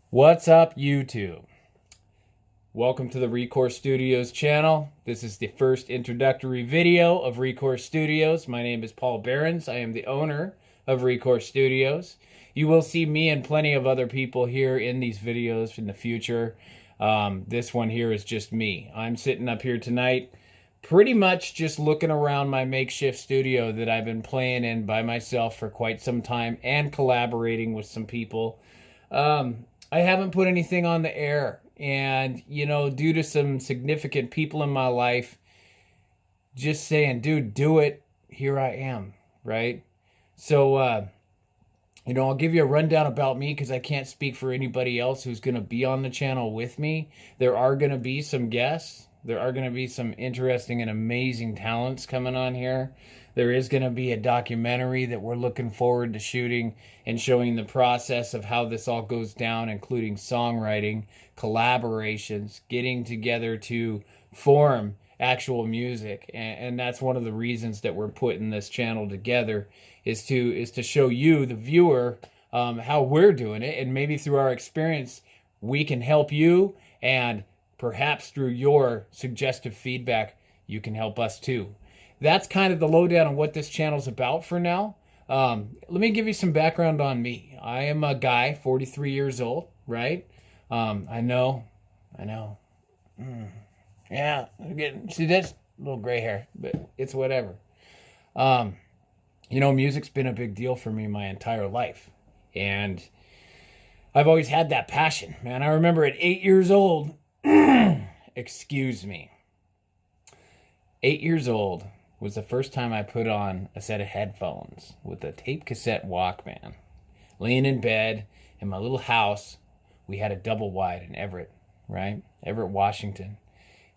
What's up, YouTube? Welcome to the Recor Studios channel. This is the first introductory video of Recor Studios. My name is Paul Behrens. I am the owner of Recor Studios. You will see me and plenty of other people here in these videos in the future. This one here is just me. I'm sitting up here tonight pretty much just looking around my makeshift studio that I've been playing in by myself for quite some time and collaborating with some people. I haven't put anything on the air, and due to some significant people in my life just saying, dude, do it, here I am, right? So I'll give you a rundown about me because I can't speak for anybody else who's going to be on the channel with me. There are going to be some guests. There are going to be some interesting and amazing talents coming on here. There is going to be a documentary that we're looking forward to shooting and showing the process of how this all goes down, including songwriting, collaborations, getting together to form actual music. And that's one of the reasons that we're putting this channel together is to show you, the viewer, how we're doing it. And maybe through our experience, we can help you, and perhaps through your suggestive feedback, you can help us too. That's kind of the lowdown on what this channel's about for now. Let me give you some background on me. I am a guy, 43 years old, right? I know. Yeah, see this? Little gray hair, but it's whatever. Music's been a big deal for me my entire life. And I've always had that passion, man. I remember at 8 years old, excuse me, 8 years old was the first time I put on a set of headphones with a tape cassette Walkman. Laying in bed in my little house, we had a double wide in Everett, right? Everett, Washington.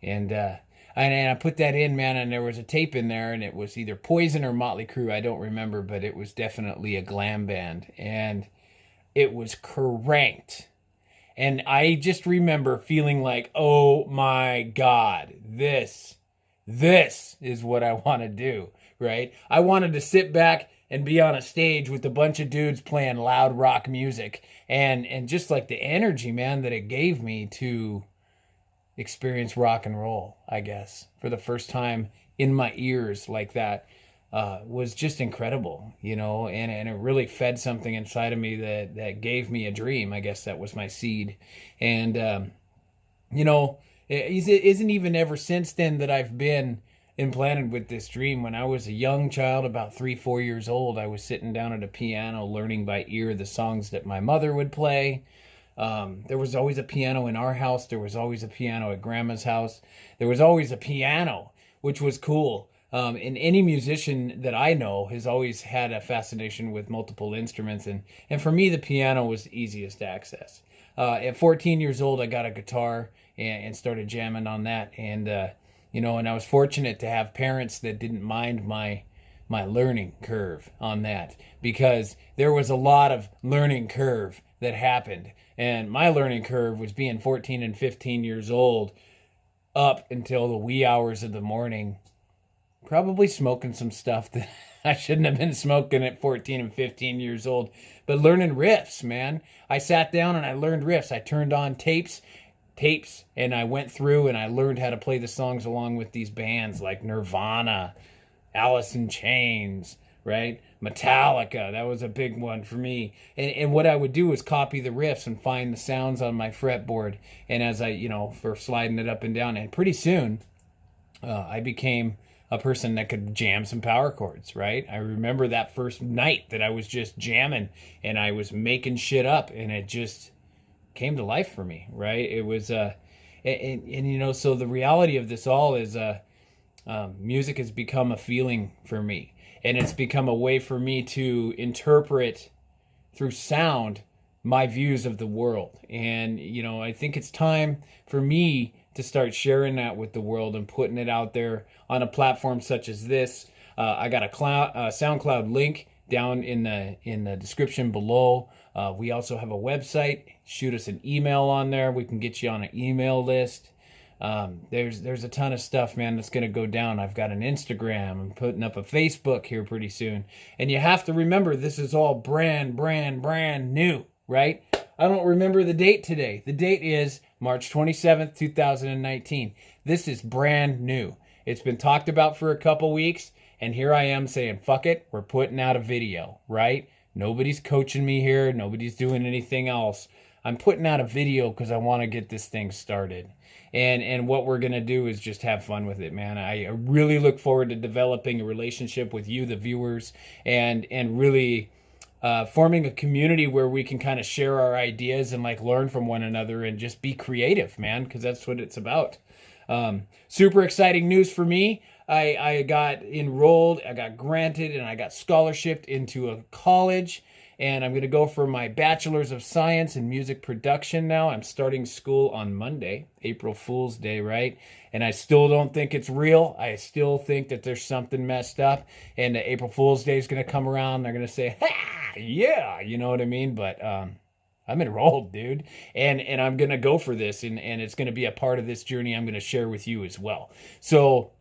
And I put that in, man, and there was a tape in there, and it was either Poison or Motley Crue. I don't remember, but it was definitely a glam band. And it was cranked. And I just remember feeling like, oh my God, this is what I want to do, right? I wanted to sit back and be on a stage with a bunch of dudes playing loud rock music, and just like the energy, man, that it gave me to experience rock and roll, I guess, for the first time in my ears like that, was just incredible, and it really fed something inside of me that gave me a dream. I guess that was my seed. And, it isn't even ever since then that I've been implanted with this dream. When I was a young child, about 3-4 years old, I was sitting down at a piano learning by ear the songs that my mother would play. There was always a piano in our house. There was always a piano at Grandma's house. There was always a piano, which was cool. And any musician that I know has always had a fascination with multiple instruments. And for me, the piano was the easiest access. At 14 years old, I got a guitar and started jamming on that. And, and I was fortunate to have parents that didn't mind my learning curve on that, because there was a lot of learning curve that happened. And my learning curve was being 14 and 15 years old up until the wee hours of the morning, probably smoking some stuff that I shouldn't have been smoking at 14 and 15 years old, but learning riffs, man. I sat down and I learned riffs. I turned on tapes, and I went through and I learned how to play the songs along with these bands like Nirvana, Alice in Chains, right? Metallica, that was a big one for me. And what I would do is copy the riffs and find the sounds on my fretboard. And as I, for sliding it up and down, and pretty soon I became a person that could jam some power chords, right? I remember that first night that I was just jamming and I was making shit up, and it just came to life for me, right? It was, so the reality of this all is music has become a feeling for me, and it's become a way for me to interpret through sound my views of the world. And, I think it's time for me to start sharing that with the world and putting it out there on a platform such as this. I got a SoundCloud link down in the description below. We also have a website. Shoot us an email on there. We can get you on an email list. There's a ton of stuff, man, that's going to go down. I've got an Instagram. I'm putting up a Facebook here pretty soon. And you have to remember, this is all brand new, right? I don't remember the date today. The date is March 27th, 2019. This is brand new. It's been talked about for a couple weeks, and here I am saying, fuck it, we're putting out a video, right? Nobody's coaching me here. Nobody's doing anything else. I'm putting out a video because I want to get this thing started. And what we're going to do is just have fun with it, man. I really look forward to developing a relationship with you, the viewers, and really forming a community where we can kind of share our ideas and like learn from one another and just be creative, man, because that's what it's about. Super exciting news for me. I got enrolled, I got granted, and I got scholarshiped into a college. And I'm going to go for my Bachelor's of Science in Music Production now. I'm starting school on Monday, April Fool's Day, right? And I still don't think it's real. I still think that there's something messed up. And April Fool's Day is going to come around. They're going to say, ha, yeah, you know what I mean? But I'm enrolled, dude. And I'm going to go for this. And it's going to be a part of this journey I'm going to share with you as well. So,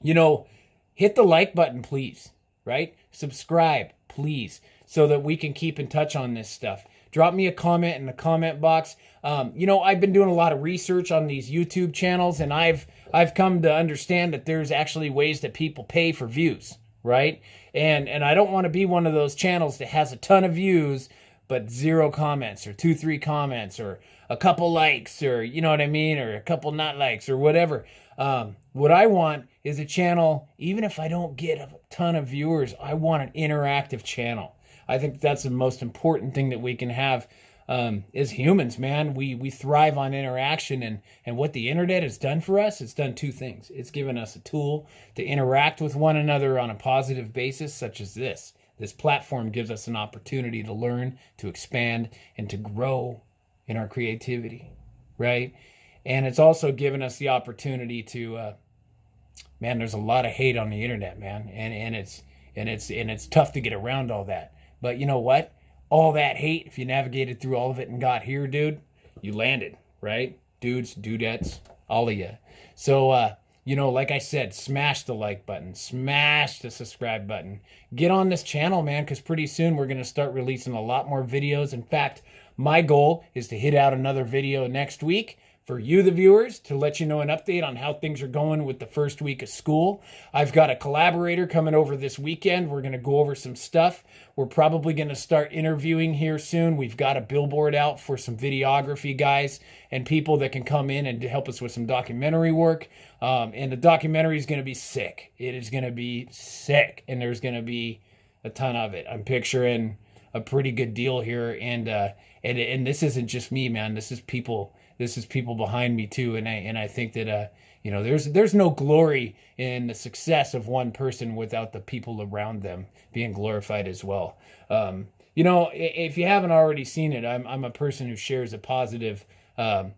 hit the like button, please, right? Subscribe, please, so that we can keep in touch on this stuff. Drop me a comment in the comment box. I've been doing a lot of research on these YouTube channels, and I've come to understand that there's actually ways that people pay for views, right? And I don't want to be one of those channels that has a ton of views, but 0 comments or 2-3 comments or a couple likes or, you know what I mean? Or a couple not likes or whatever. What I want is a channel, even if I don't get a ton of viewers, I want an interactive channel. I think that's the most important thing that we can have as humans, man. We thrive on interaction, and what the internet has done for us, it's done 2 things. It's given us a tool to interact with one another on a positive basis, such as this. This platform gives us an opportunity to learn, to expand, and to grow in our creativity, right? And it's also given us the opportunity to, man, there's a lot of hate on the internet, man, and it's tough to get around all that. But you know what? All that hate, if you navigated through all of it and got here, dude, you landed, right? Dudes, dudettes, all of you. So, like I said, smash the like button, smash the subscribe button. Get on this channel, man, because pretty soon we're going to start releasing a lot more videos. In fact, my goal is to hit out another video next week for you, the viewers, to let you know an update on how things are going with the first week of school. I've got a collaborator coming over this weekend. We're going to go over some stuff. We're probably going to start interviewing here soon. We've got a billboard out for some videography guys and people that can come in and help us with some documentary work. And the documentary is going to be sick. It is going to be sick, and there's going to be a ton of it. I'm picturing a pretty good deal here, and this isn't just me, man. This is people. This is people behind me too, and I think that there's no glory in the success of one person without the people around them being glorified as well. If you haven't already seen it, I'm a person who shares a positive, what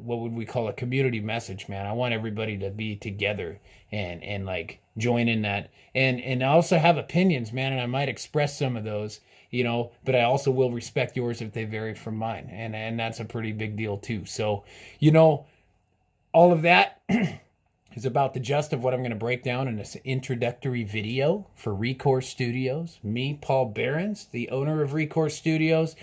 would we call a community message, man. I want everybody to be together and like join in that, and I also have opinions, man, and I might express some of those. But I also will respect yours if they vary from mine. And that's a pretty big deal too. So, all of that is about the gist of what I'm going to break down in this introductory video for Recor Studios. Me, Paul Behrens, the owner of Recor Studios.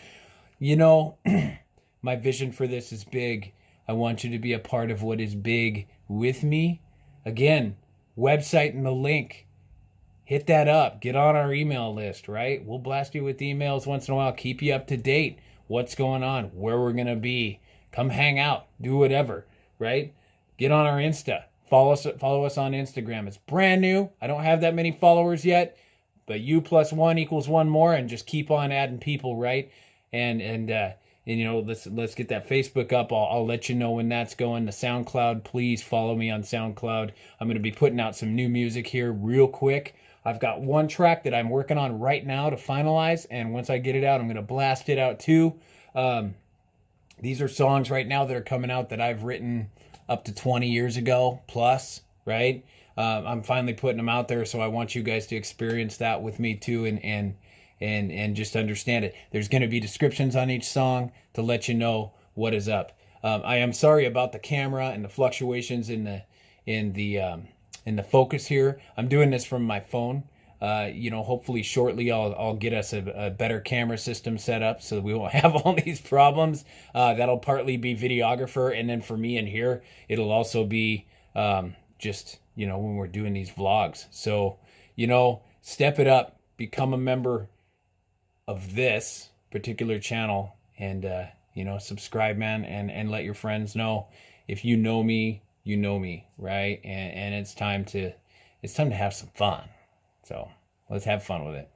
My vision for this is big. I want you to be a part of what is big with me. Again, website and the link. Hit that up. Get on our email list, right? We'll blast you with emails once in a while. Keep you up to date. What's going on? Where we're going to be. Come hang out. Do whatever, right? Get on our Insta. Follow us on Instagram. It's brand new. I don't have that many followers yet, but you plus 1 equals 1 more, and just keep on adding people, right? And let's get that Facebook up. I'll let you know when that's going. The SoundCloud, please follow me on SoundCloud. I'm going to be putting out some new music here real quick. I've got 1 track that I'm working on right now to finalize, and once I get it out, I'm going to blast it out too. These are songs right now that are coming out that I've written up to 20 years ago plus, right? I'm finally putting them out there, so I want you guys to experience that with me too, and just understand it. There's going to be descriptions on each song to let you know what is up. I am sorry about the camera and the fluctuations in the focus here. I'm doing this from my phone. hopefully shortly I'll get us a better camera system set up so that we won't have all these problems. That'll partly be videographer, and then for me in here, it'll also be just, when we're doing these vlogs. So, step it up, become a member of this particular channel, and subscribe, man, and let your friends know. If you know me, you know me, right? And it's time to have some fun. So let's have fun with it.